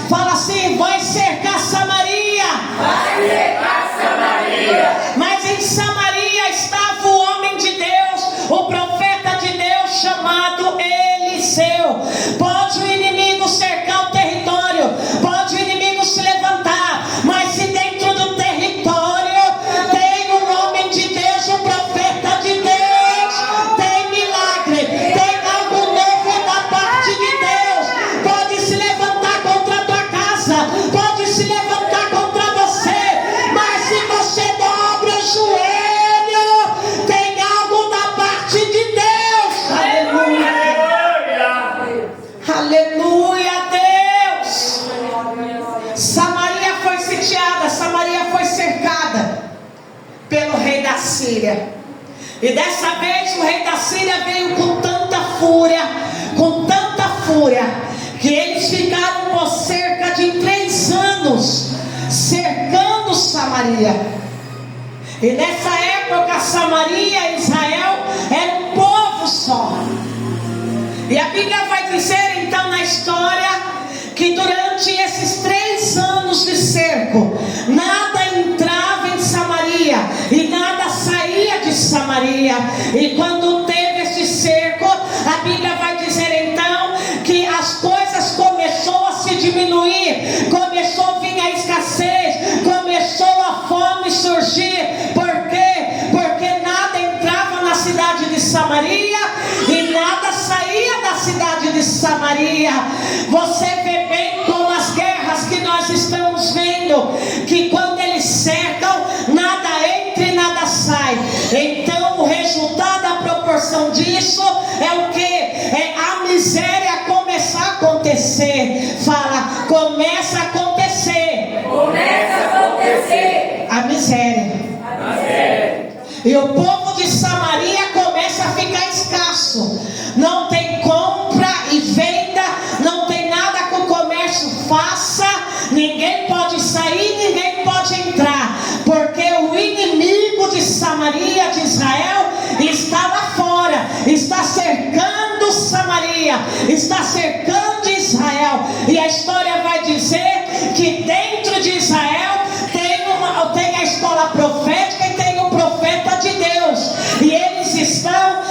Fala assim: vai cercar Samaria. Vai cercar Samaria. Mas em Samaria estava o homem de Deus, o profeta de Deus chamado Eliseu. Pode o inimigo cercar o território, pode o inimigo se levantar, mas se dentro do território tem um homem de Deus, um profeta de Deus, tem milagre, tem algo novo da parte de Deus. Pode se levantar contra a tua casa, pode se levantar contra você, mas se você dobra o joelho, tem algo da parte de Deus. Aleluia. Aleluia, Deus. Samaria foi sitiada, Samaria foi cercada pelo rei da Síria. E dessa vez o rei da Síria veio com tanta fúria, que eles ficaram por cerca de 3 anos cercando Samaria. E nessa época Samaria e Israel era um povo só. E a Bíblia vai dizer então na história que durante esses 3 anos de cerco, nada entrava em Samaria e nada saía de Samaria. E quando teve esse cerco, a Bíblia vai dizer então que as coisas começou a se diminuir, começou a vir a escassez, começou a fome surgir. Por quê? Porque nada entrava na cidade de Samaria e nada saía da cidade de Samaria. Você vê bem como as guerras que nós estamos vendo, que quando eles cercam, nada entra e nada sai. Então o resultado, a proporção disso é o que? É a miséria começar a acontecer. Fala, começa a acontecer. Começa a acontecer. A miséria. A miséria. E o povo de Samaria começa a ficar escasso. Não tem compra e venda, não tem nada que o comércio faça. Ninguém pode sair, ninguém pode entrar, porque o inimigo de Samaria, de Israel, está lá fora, está cercando Samaria, está cercando Israel. E a história vai dizer que dentro de Israel tem a escola profética e tem o profeta de Deus, e eles estão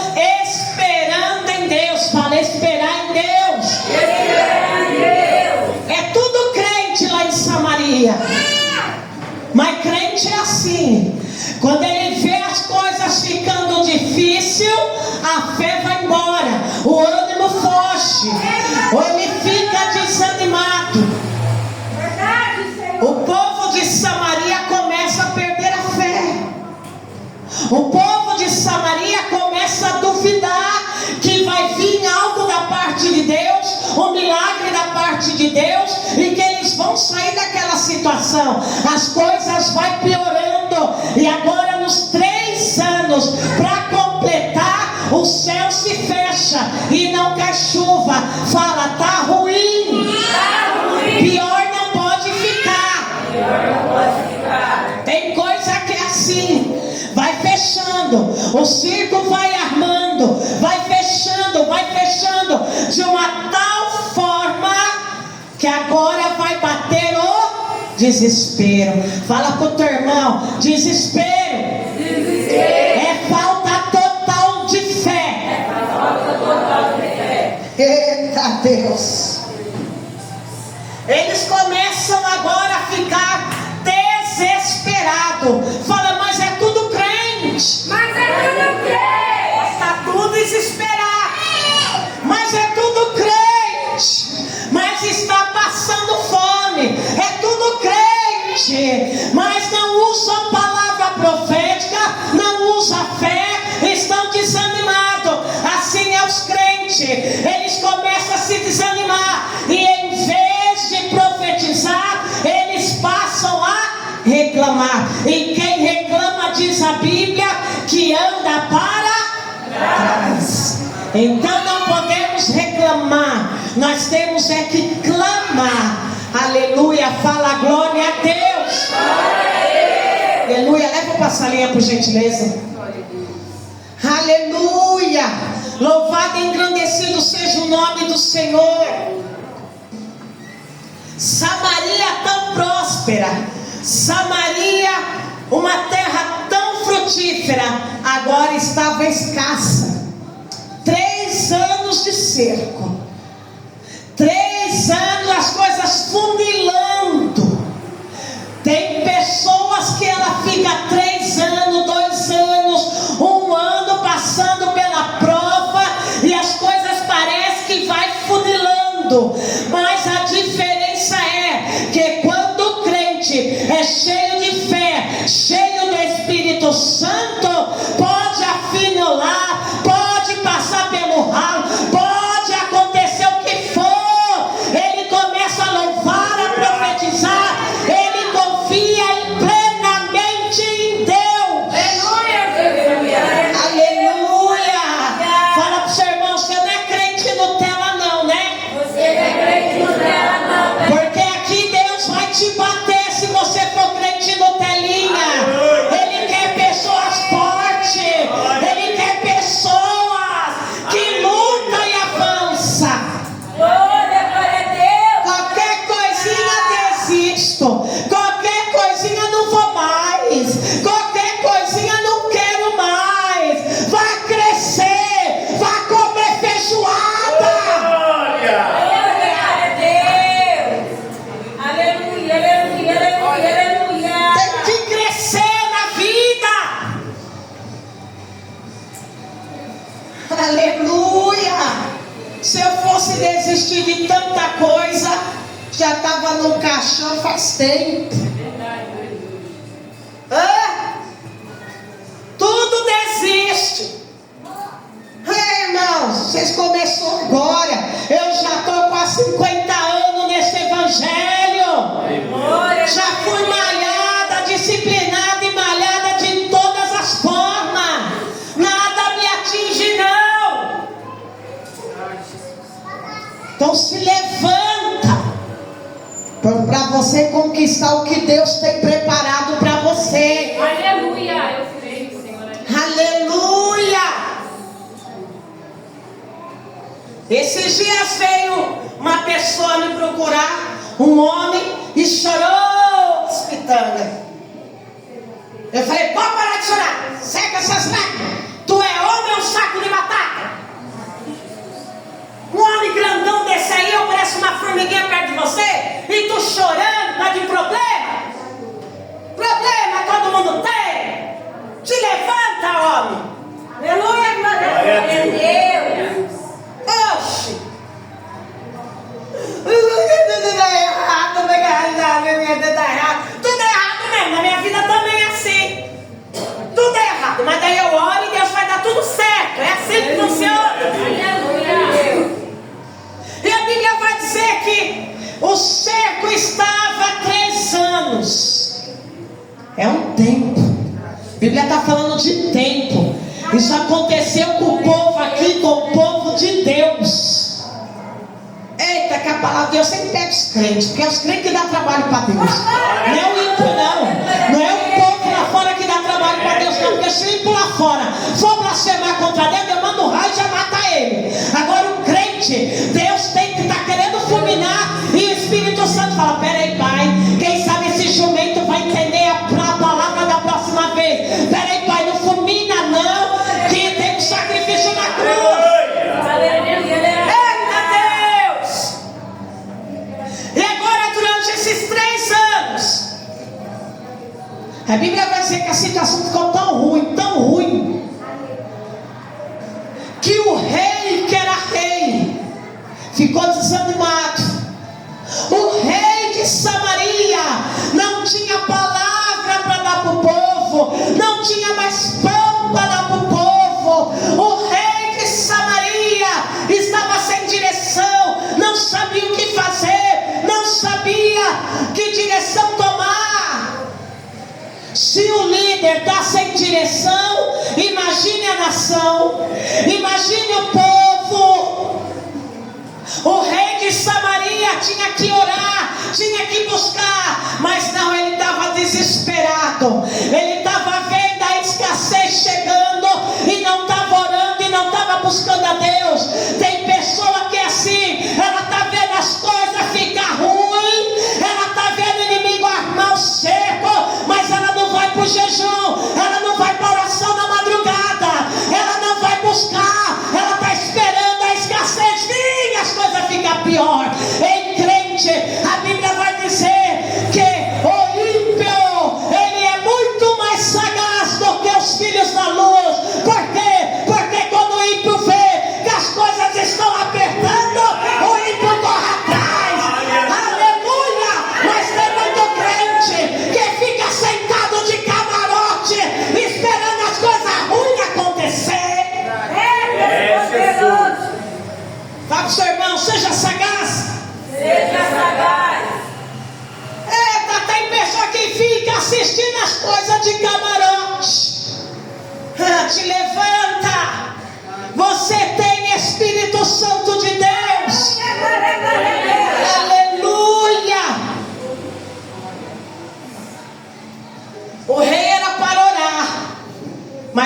esperando em Deus. Fala, esperar em Deus. Esperar em Deus. É tudo crente lá em Samaria, mas crente é assim: quando ele vê as coisas ficando difícil, a fé vai embora, o ânimo foge, ou ele fica desanimado. O povo de Samaria começa a perder a fé. O povo de Samaria começa a duvidar que vai vir algo da parte de Deus, um milagre da parte de Deus, e que eles vão sair daquela situação. As coisas vai piorando, e agora nos 3 anos, para completar, o céu se fecha e não cai chuva. Fala, tá ruim. Tá ruim. Pior não pode ficar. Pior não pode ficar. Tem coisa que é assim, vai fechando, o circo vai armando, vai fechando de uma tal forma que agora vai bater o desespero. Fala pro teu irmão, desespero. Desespero. É falta total de fé. É falta total de fé. Eita Deus. Eles começam agora a ficar desesperados. Fala, mas é tudo crente. Mas é tudo crente. Está tudo desesperado. Mas é tudo crente. Mas está passando fome. É tudo crente. Mas não usa a palavra profética, não usa a fé, estão desanimados. Assim é os crentes. Eles começam a se desanimar. E em vez de profetizar, eles passam a reclamar. E quem reclama, diz a Bíblia, que anda para trás. Então não podemos reclamar, nós temos é que clamar. Aleluia, fala glória a Deus. Aleluia, leva para a salinha por gentileza. Aleluia, louvado e engrandecido seja o nome do Senhor. Samaria tão próspera, Samaria, uma terra tão frutífera, agora estava escassa. 3 anos de cerco, 3 anos as coisas funilando. Tem pessoas que ela fica 3 anos, 2 anos, 1 ano passando pela prova e as coisas parecem que vai funilando, mas a diferença é que quando o crente é cheio de fé, cheio do Espírito Santo, pode afunilar, pode passar pelo ralo, pode acontecer o que for, ele começa a louvar, a profetizar, ele confia plenamente em Deus. Aleluia. Fala pro seu irmão, você não é crente Nutella não, né? Porque aqui Deus vai te bater se você for crente Nutelinha. Ele quer pessoas fortes, ele quer pessoas que lutam e avançam. Qualquer coisinha desisto, qualquer coisinha não vou mais, qualquer coisinha não quero mais. Vai crescer, vai comer feijoada. Tem que crescer na vida. Aleluia. Se eu fosse desistir de tanta coisa, já estava no caixão faz tempo. Tudo desiste. Irmãos, vocês começaram agora. Eu já estou com há 50 anos nesse evangelho. Já fui malhada, disciplinada e malhada de todas as formas. Nada me atinge não. Então se levanta para você conquistar o que Deus tem preparado para você. Aleluia, eu creio, Senhor. Aleluia. Esses dias veio uma pessoa me procurar, um homem, e chorou espitanga. Eu falei, pode parar de chorar, seca essas lágrimas. Tu é homem ou um saco de batata? Um homem grandão desse aí, eu pareço uma formiguinha perto de você, e tu chorando, tá de problema? Problema todo mundo tem. Se levanta, homem. Aleluia, glória a Deus. Oxi. Tudo é errado. Tudo é errado mesmo. Na minha vida também é assim. Tudo é errado. Mas daí eu oro e Deus vai dar tudo certo. É assim que funciona. E a Bíblia vai dizer que o cerco estava há 3 anos. É um tempo. A Bíblia está falando de tempo. Isso aconteceu com o povo aqui, com o povo de Deus. Eita, que a palavra de Deus sempre pega os crentes, porque é os crentes que dá trabalho para Deus. Não é o ímpio não. Não é o povo lá fora que dá trabalho para Deus, não. Porque se o ímpio lá fora for blasfemar contra Deus, Deus manda um raio e já mata ele. Agora o crente, Deus tem que estar querendo fulminar, e o Espírito Santo fala, peraí pai, quem sabe esse jumento vai entender a palavra da próxima vez. Peraí pai, não fulmina não, que tem um sacrifício na cruz. Eita Deus! E agora durante esses 3 anos, a Bíblia vai dizer que a situação ficou tão ruim, que o rei, que era rei, ficou desanimado. O rei de Samaria não tinha palavra para dar para o povo, não tinha mais pão para dar para o povo. O rei de Samaria estava sem direção, não sabia o que fazer, não sabia que direção tomar. Se o líder está sem direção, imagine a nação, imagine o povo. O rei de Samaria tinha que orar, tinha que buscar, mas não, ele estava desesperado. Ele estava vendo a escassez chegando e não estava orando e não estava buscando a Deus. Tem pessoa que é assim, ela está vendo as coisas ficar ruim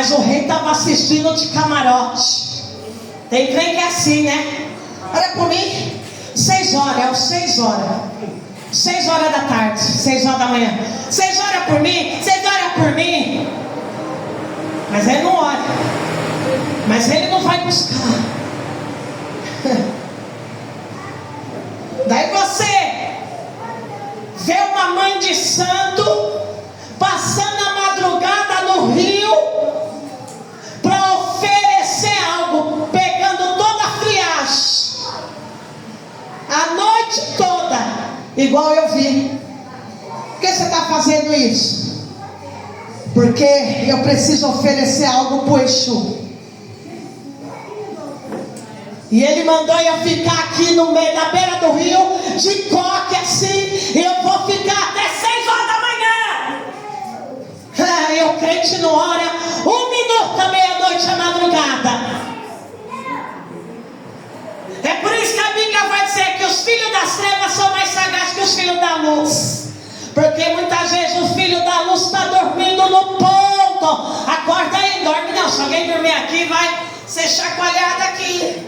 Mas o rei estava assistindo de camarote. Tem crente que é assim, né? Olha por mim. 6 horas, é o 6 horas. 6 horas da tarde, 6 horas da manhã. 6 horas por mim, 6 horas por mim. Mas ele não ora. Mas ele não vai buscar. Daí você vê uma mãe de santo passando a madrugada no rio para oferecer algo, pegando toda a friagem, a noite toda, igual eu vi. Por que você está fazendo isso? Porque eu preciso oferecer algo para o Exu. E ele mandou eu ficar aqui no meio da beira do rio, de coque assim, e eu vou ficar até 6 horas da manhã. E o crente não ora 1 minuto à meia-noite à madrugada. É por isso que a Bíblia vai dizer que os filhos das trevas são mais sagazes que os filhos da luz. Porque muitas vezes o filho da luz está dormindo no ponto. Acorda aí, dorme não. Se alguém dormir aqui, vai ser chacoalhado aqui.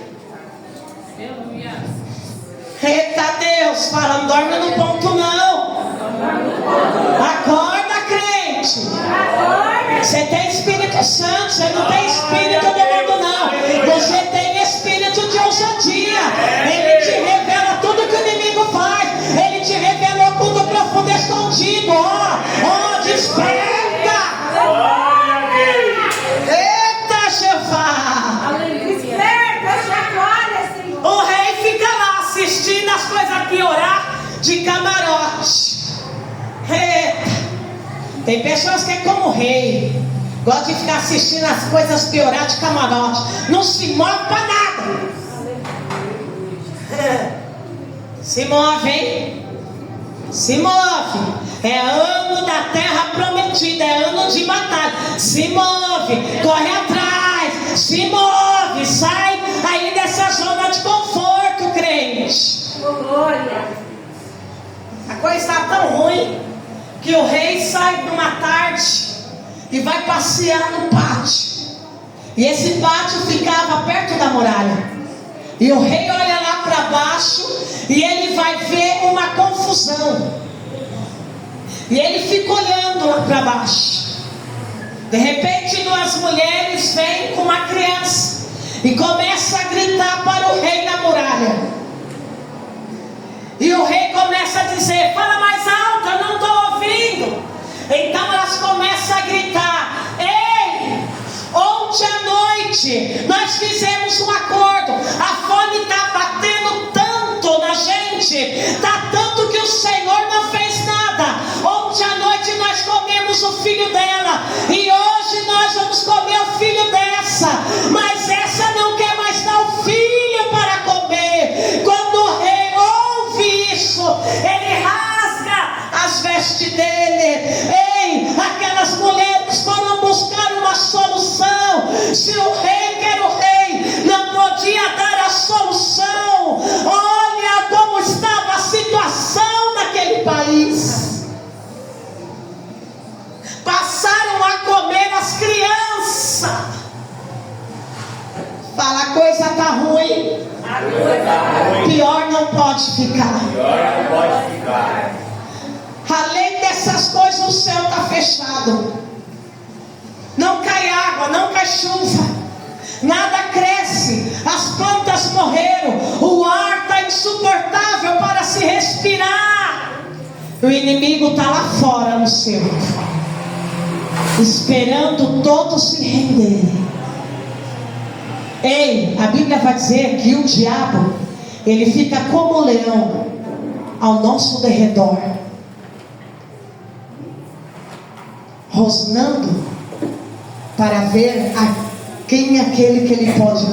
Eita Deus, fala, não dorme no ponto não. Acorda, crente. Você tem Espírito Santo, você não tem espírito do mundo não. Você tem espírito de ousadia. Ele te revela tudo que o inimigo faz. Ele te revelou tudo profundo e escondido. Ó, desperta. Eita, Jeová. Desperta, chacoalha, Senhor. O rei fica lá assistindo as coisas piorar de camarote. Eita. Tem pessoas que é como o rei, gosta de ficar assistindo as coisas piorar de camarote, não se move para nada. Se move, hein? Se move. É ano da terra prometida, é ano de batalha. Se move, corre atrás, se move, sai aí dessa zona de conforto, crente. Glória. A coisa está tão ruim que o rei sai numa tarde e vai passear no pátio. E esse pátio ficava perto da muralha. E o rei olha lá para baixo e ele vai ver uma confusão. E ele fica olhando lá para baixo. De repente 2 mulheres vêm com uma criança e começam a gritar para o rei na muralha. E o rei começa a dizer: fala mais alto, eu não estou ouvindo. Então elas começam a gritar: ei, ontem à noite nós fizemos um acordo. A fome está batendo tanto na gente, está tanto que o Senhor não fez nada. Ontem à noite nós comemos o filho dela, e hoje nós vamos comer o filho dessa. Mas essa não quer mais dar o filho para comer. Quando o rei ouve isso, ele rasga as vestes dele. Ei, aquelas mulheres foram buscar uma solução. Se o rei, que era o rei, não podia dar a solução, olha como estava a situação naquele país. Passaram a comer as crianças. Fala, a coisa está ruim. Pior não pode ficar. Além dessas coisas, o céu está fechado. Não cai água, não cai chuva, nada cresce, as plantas morreram, o ar está insuportável para se respirar. O inimigo está lá fora no céu, esperando todos se renderem. Ei, a Bíblia vai dizer que o diabo, ele fica como leão ao nosso derredor, rosnando para ver a quem é aquele que ele pode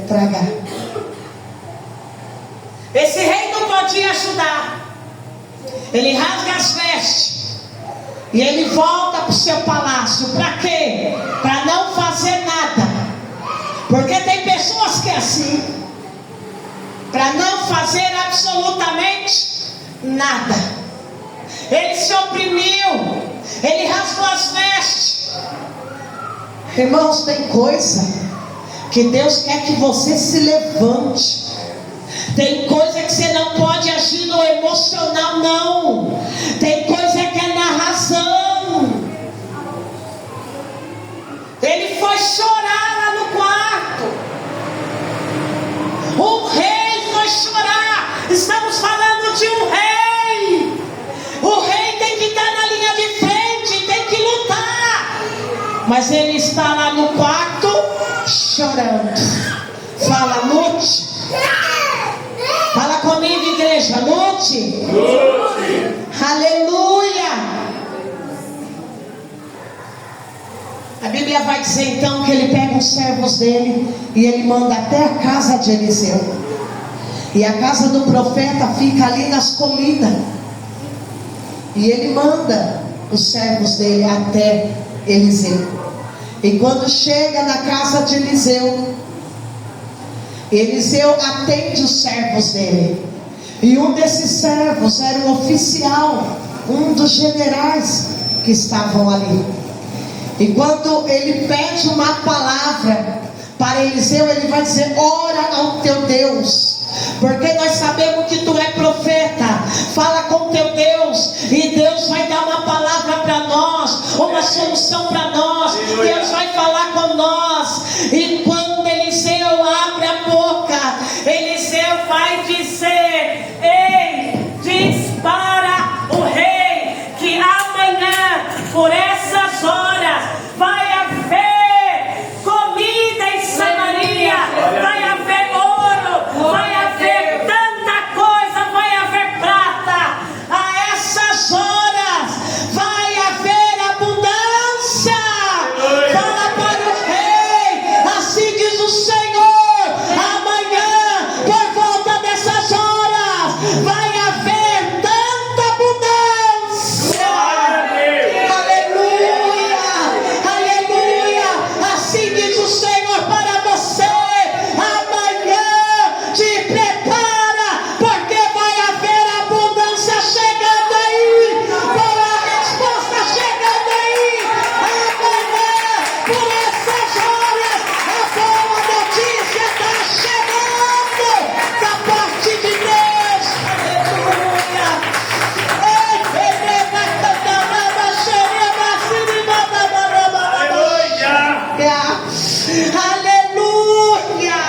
tragar. Esse rei não podia ajudar. Ele rasga as vestes e ele volta para o seu palácio. Para quê? Para não fazer nada. Porque tem pessoas que é assim, para não fazer absolutamente nada. Ele se oprimiu, ele rasgou as vestes. Irmãos, tem coisa que Deus quer que você se levante. Tem coisa que você não pode agir no emocional, não. Tem coisa que é na razão. Ele foi chorar lá no quarto. O rei foi chorar. Estamos falando de um rei. O rei tem que estar na linha de frente, tem que lutar. Mas ele está lá no quarto chorando. Fala, lute. Fala comigo, igreja, lute. Aleluia. A Bíblia vai dizer então que ele pega os servos dele e ele manda até a casa de Eliseu. E a casa do profeta fica ali nas colinas. E ele manda os servos dele até Eliseu. E quando chega na casa de Eliseu, Eliseu atende os servos dele. E um desses servos era um oficial, um dos generais que estavam ali. E quando ele pede uma palavra para Eliseu, ele vai dizer: ora ao teu Deus, porque nós sabemos que tu é profeta. Fala com teu Deus, e Deus vai dar uma palavra para nós, uma solução para nós. Deus vai falar com nós. E quando Eliseu abre a boca, Eliseu vai dizer: ei, diz para o rei que amanhã, por essas horas, vai haver comida em Samaria, vai haver ouro, vai haver tanta coisa, vai haver prata. A essas horas vai haver abundância. Fala para o rei, assim diz o Senhor: amanhã, por volta dessas horas, vai haver tanta abundância. Aleluia, aleluia. Assim diz o Senhor para você: amanhã te prepara, porque vai haver abundância chegando aí, boa resposta chegando aí. Amanhã, por essas horas, a boa notícia está chegando da parte de Deus. Aleluia. Aleluia.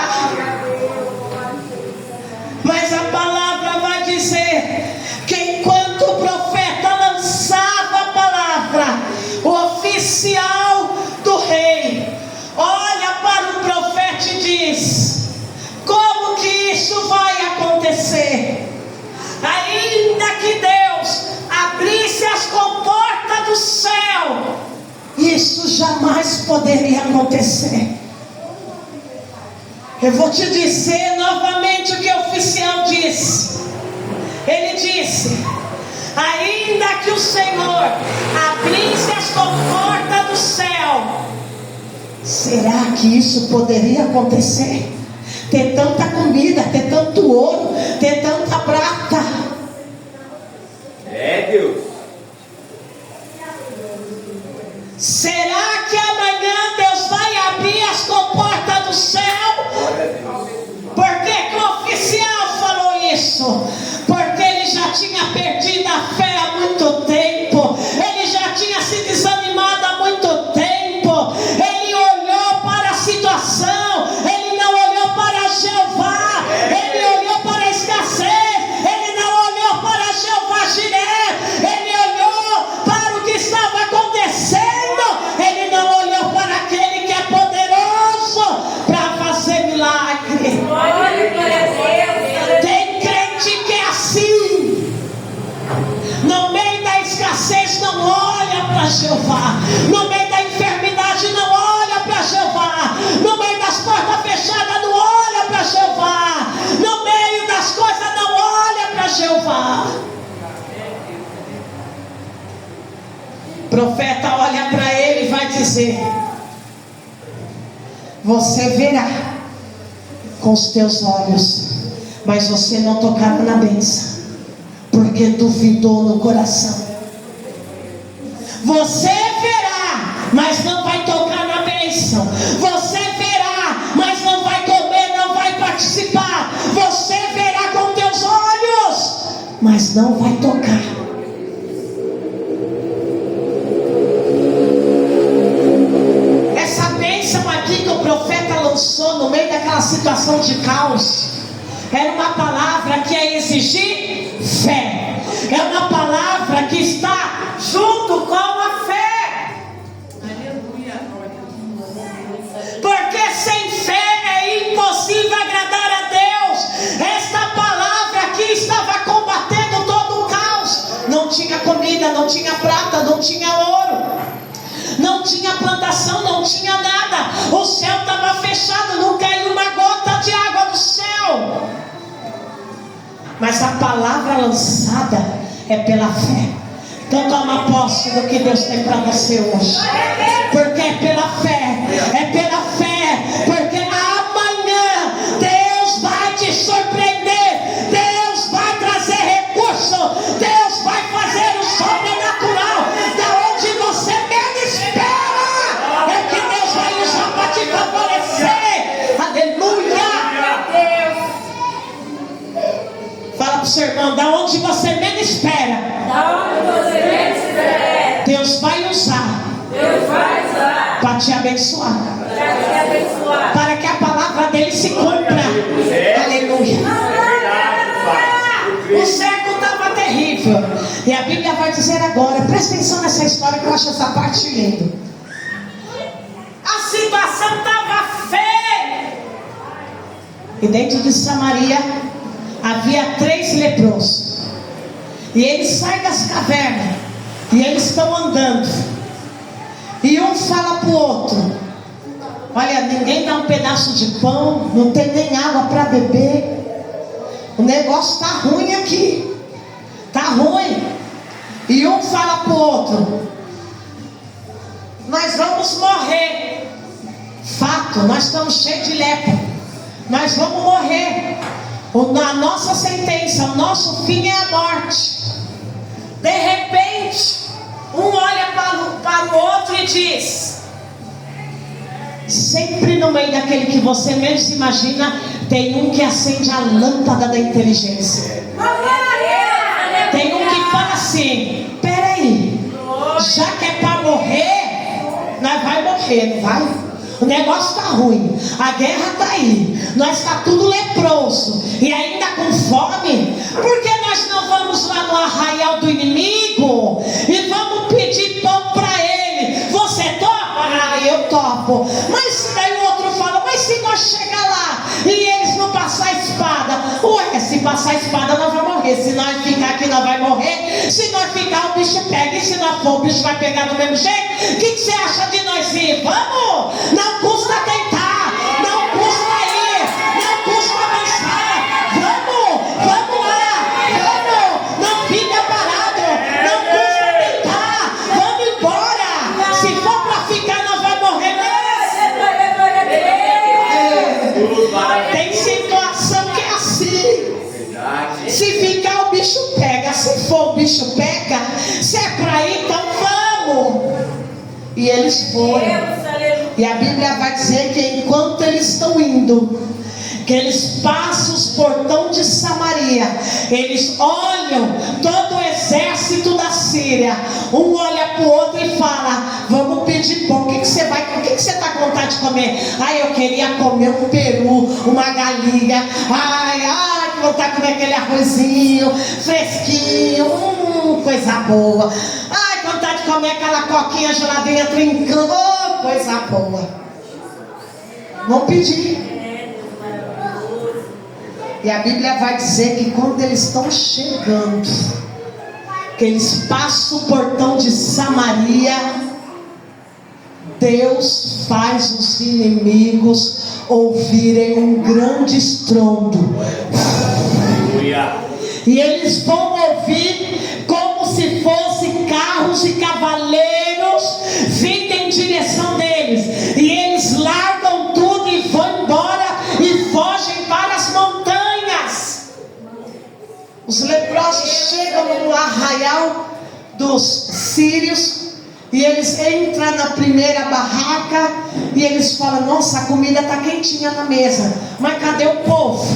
Mas a palavra vai dizer que enquanto o profeta lançava a palavra, o oficial do rei olha para o profeta e diz: como que isso vai acontecer? Ainda que Deus abrisse as comportas do céu, isso jamais poderia acontecer. Eu vou te dizer novamente o que o oficial disse. Ele disse: ainda que o Senhor abrisse as comportas do céu, será que isso poderia acontecer? Ter tanta comida, ter tanto ouro, ter tanta prata. É, Deus. Será que amanhã Deus vai abrir as comportas do céu? Por que que o oficial falou isso? Porque ele já tinha perdido a fé há muito tempo. Ele já tinha se desanimado há muito tempo. Ele olhou para a situação. Ele não olhou para Jeová. Ele olhou para a escassez. Ele não olhou para Jeová Jiré. Ele olhou para o que estava acontecendo. Ele não olhou para aquele que é poderoso para fazer milagre. Tem crente que é assim. No meio da escassez não olha para Jeová. No meio da enfermidade não olha para Jeová. No meio das portas fechadas não olha para Jeová. No meio das coisas não olha para Jeová. O profeta olha para ele e vai dizer: você verá com os teus olhos, mas você não tocará na bênção, porque duvidou no coração. Você verá, mas não vai tocar na bênção. mas não vai tocar. Essa bênção aqui que o profeta lançou no meio daquela situação de caos, era uma palavra que ia exigir fé. É uma palavra que está junto com a fé. Aleluia. Porque sem fé é impossível agradar a Deus. Esta palavra aqui estava combatendo todo o caos. Não tinha comida, não tinha prata, não tinha ouro, não tinha plantação, não tinha nada. O céu estava fechado, não caiu uma gota de água do céu. Mas a palavra lançada é pela fé. Então toma posse do que Deus tem para você hoje. Porque é pela fé. É pela fé. Porque amanhã Deus vai te surpreender. Deus vai trazer recurso. Deus vai fazer o sobrenatural. Da onde você menos espera, é que Deus vai usar para te favorecer. Aleluia. Fala pro seu irmão, da onde você menos espera, Deus vai usar para te abençoar, para que a palavra dele se cumpra. Aleluia. O século estava terrível, e a Bíblia vai dizer agora, presta atenção nessa história que eu acho essa parte linda. A situação estava feia, e dentro de Samaria havia 3 leprosos, e eles saem das cavernas, e eles estão andando, e um fala para o outro: olha, ninguém dá um pedaço de pão, não tem nem água para beber, o negócio está ruim aqui, está ruim. E um fala para o outro: nós vamos morrer, fato, nós estamos cheios de lepra, nós vamos morrer. A nossa sentença, o nosso fim é a morte. De repente, um olha para o outro e diz: sempre no meio daquele que você menos imagina, tem um que acende a lâmpada da inteligência. Tem um que fala assim: peraí, já que é para morrer, nós vai morrer, não vai? O negócio está ruim, a guerra está aí, nós está tudo leproso e ainda com fome. Por que nós não vamos lá no arraial do inimigo e vamos pedir pão para ele? Você topa? Ah, eu topo. Mas daí o outro fala: mas se nós chegar lá e eles não passar a espada? Ué, se passar a espada nós vamos morrer, se nós ficar aqui nós vamos morrer, se nós ficar o bicho pega, e se nós for o bicho vai pegar do mesmo jeito. O que você acha de nós ir? Vamos! Não custa tentar, não custa ir, não custa avançar. Vamos lá, não fica parado, não custa tentar, vamos embora. Se for para ficar nós vamos morrer mesmo. Tem situação que é assim. Se ficar o bicho pega, se for o bicho pega, se é para ir então vamos. E eles foram. E a Bíblia vai dizer que enquanto eles estão indo, que eles passam os portões de Samaria, eles olham todo o exército da Síria, um olha para o outro e fala: vamos pedir pão. O que você está com vontade de comer? Ai, eu queria comer um peru, uma galinha. Ai, que vontade de comer aquele arrozinho fresquinho, coisa boa. Ai, que vontade de comer aquela coquinha geladinha trincando, coisa boa. Vamos pedir. E a Bíblia vai dizer que quando eles estão chegando, que eles passam o portão de Samaria, Deus faz os inimigos ouvirem um grande estrondo. E eles vão ouvir como se fossem carros e cavaleiros vindo em direção deles. E eles largam tudo e vão embora e fogem para as montanhas. Os leprosos chegam no arraial dos sírios e eles entram na primeira barraca e eles falam: nossa, a comida está quentinha na mesa, mas cadê o povo?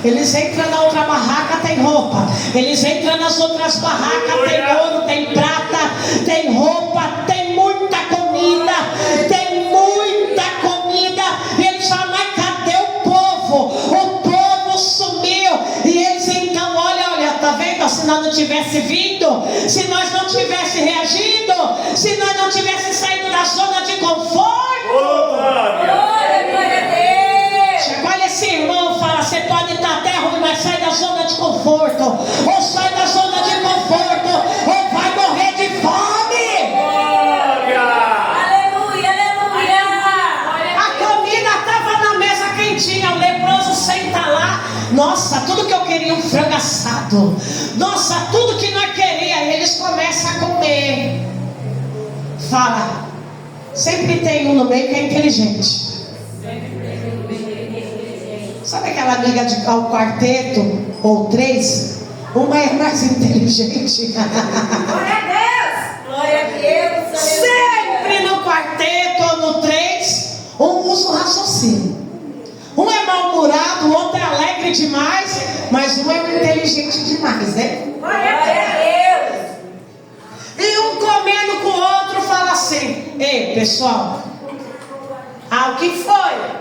Eles entram na outra barraca, tem roupa. Eles entram nas outras barracas, tem ouro, tem prata, tem roupa, tem muita comida, tem muita comida. E eles falam, mas cadê o povo? O povo sumiu. E eles então, olha, tá vendo? Se nós não tivesse vindo, se nós não tivesse reagido, se nós não tivesse saído da zona de conforto. Olha esse irmão, fala, você pode estar até ruim, mas sai da zona de conforto. Ou sai da zona de conforto, ou vai morrer de fome. Aleluia, aleluia. A comida estava na mesa quentinha, o leproso senta lá. Nossa, tudo que eu queria, um frango assado. Nossa, tudo que nós queríamos. Eles começam a comer. Fala, sempre tem um no meio que é inteligente. Sabe aquela amiga ao quarteto ou três? Uma é mais inteligente. Glória a Deus. Glória a Deus. Sempre no quarteto ou no três, um usa o raciocínio. Um é mal-humorado, o outro é alegre demais, mas um é inteligente demais, né? Glória a Deus. E um comendo com o outro fala assim: ei, pessoal, o que foi?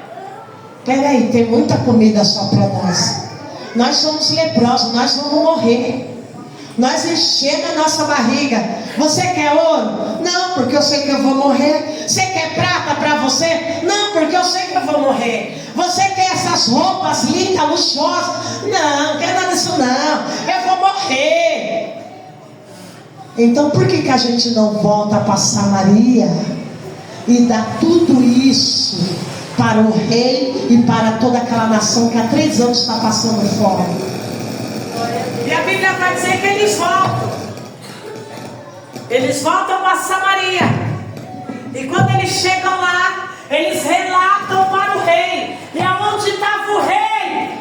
Peraí, tem muita comida só para nós. Nós somos leprosos, nós vamos morrer. Nós enchemos a nossa barriga. Você quer ouro? Não, porque eu sei que eu vou morrer. Você quer prata para você? Não, porque eu sei que eu vou morrer. Você quer essas roupas lindas, luxuosas? Não, não quero nada disso não. Eu vou morrer. Então por que a gente não volta para Samaria e dá tudo isso para o rei e para toda aquela nação que há 3 anos está passando fome? E a Bíblia vai dizer que eles voltam. Eles voltam para Samaria. E quando eles chegam lá, eles relatam para o rei. E aonde estava o rei?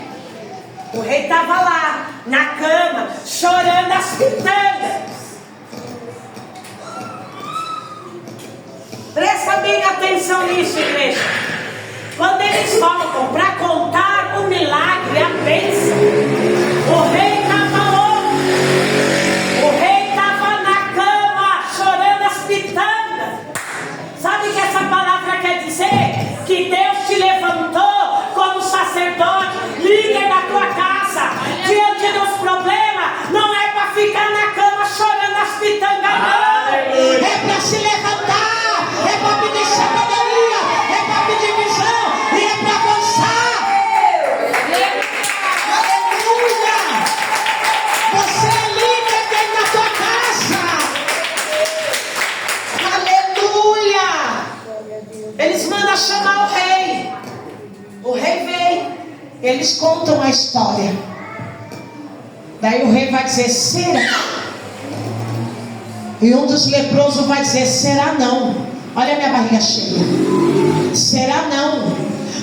O rei estava lá, na cama, chorando as pitangas. Presta bem atenção nisso, igreja. Quando eles voltam para contar o milagre, a bênção, o rei estava louco. O rei estava na cama, chorando as pitangas. Sabe o que essa palavra quer dizer? Que Deus te levantou como sacerdote, líder da tua casa. Diante dos problemas, não é para ficar na cama chorando as pitangas, não. É para se levantar. É para pedir sabedoria, é para pedir visão e é para avançar. Aleluia! Você é líder dentro da tua casa. Aleluia! Eles mandam chamar o rei. O rei vem. Eles contam a história. Daí o rei vai dizer: será? E um dos leprosos vai dizer: será não? Olha a minha barriga cheia. Será não?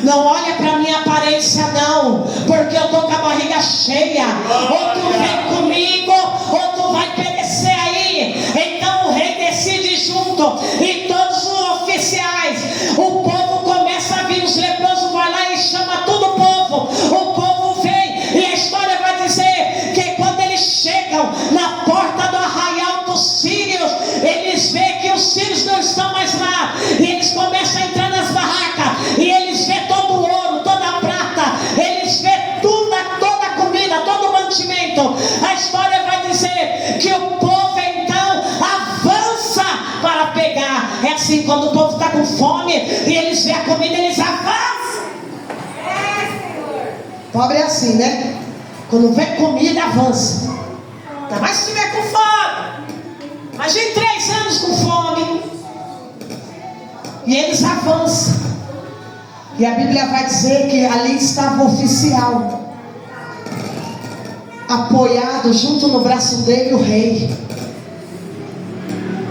Não olha para minha aparência não, porque eu estou com a barriga cheia. Ou tu vem comigo, ou tu vai perecer aí. Então o rei decide junto. E todos os oficiais, o povo começa a vir. Os leprosos vão lá e chama todo o povo. O povo vem. E a história vai dizer que quando eles chegam na porta do arraial dos sírios, eles veem que os sírios não estão mais lá. E eles começam a entrar nas barracas. E eles veem todo o ouro, toda a prata. Eles veem toda a comida, todo o mantimento. A história vai dizer que o povo então avança para pegar. É assim, quando o povo está com fome e eles veem a comida, eles avançam. Pobre é assim, né? Quando vê comida, avança. Ainda mais se estiver com fome. Imagine 3 anos com fome. E eles avançam. E a Bíblia vai dizer que ali estava o oficial, apoiado junto no braço dele, o rei.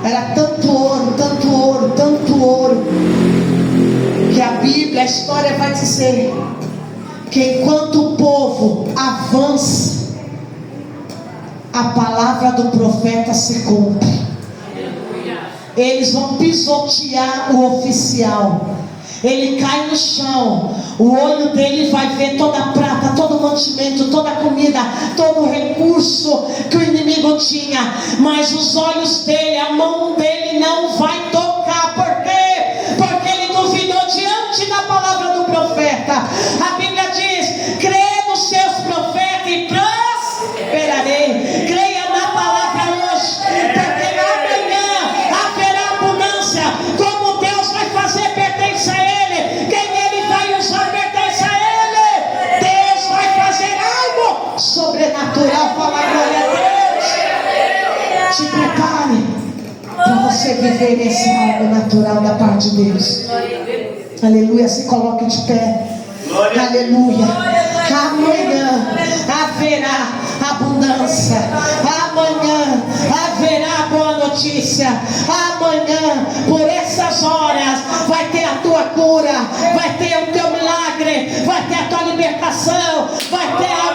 Era tanto ouro, tanto ouro, tanto ouro, que a Bíblia, a história vai dizer que enquanto o povo avança, a palavra do profeta se cumpre. Eles vão pisotear o oficial. ele cai no chão, o olho dele vai ver toda a prata, todo o mantimento, toda a comida, todo o recurso que o inimigo tinha, mas os olhos dele, a mão dele não vai tocar. Por quê? Porque ele duvidou diante da palavra do profeta. A Bíblia diz: crê nos seus profetas e prosperarei. Creia na palavra hoje, porque amanhã haverá abundância. Como Deus vai fazer, pertence a Ele. Quem Ele vai usar, pertence a Ele. Deus vai fazer algo sobrenatural. Fala glória a Deus. Se prepare para você viver esse algo natural da parte de Deus. Aleluia. Se coloque de pé. Aleluia. Amanhã haverá abundância. Amanhã haverá boa notícia. Amanhã, por essas horas, vai ter a tua cura, vai ter o teu milagre, vai ter a tua libertação, vai ter a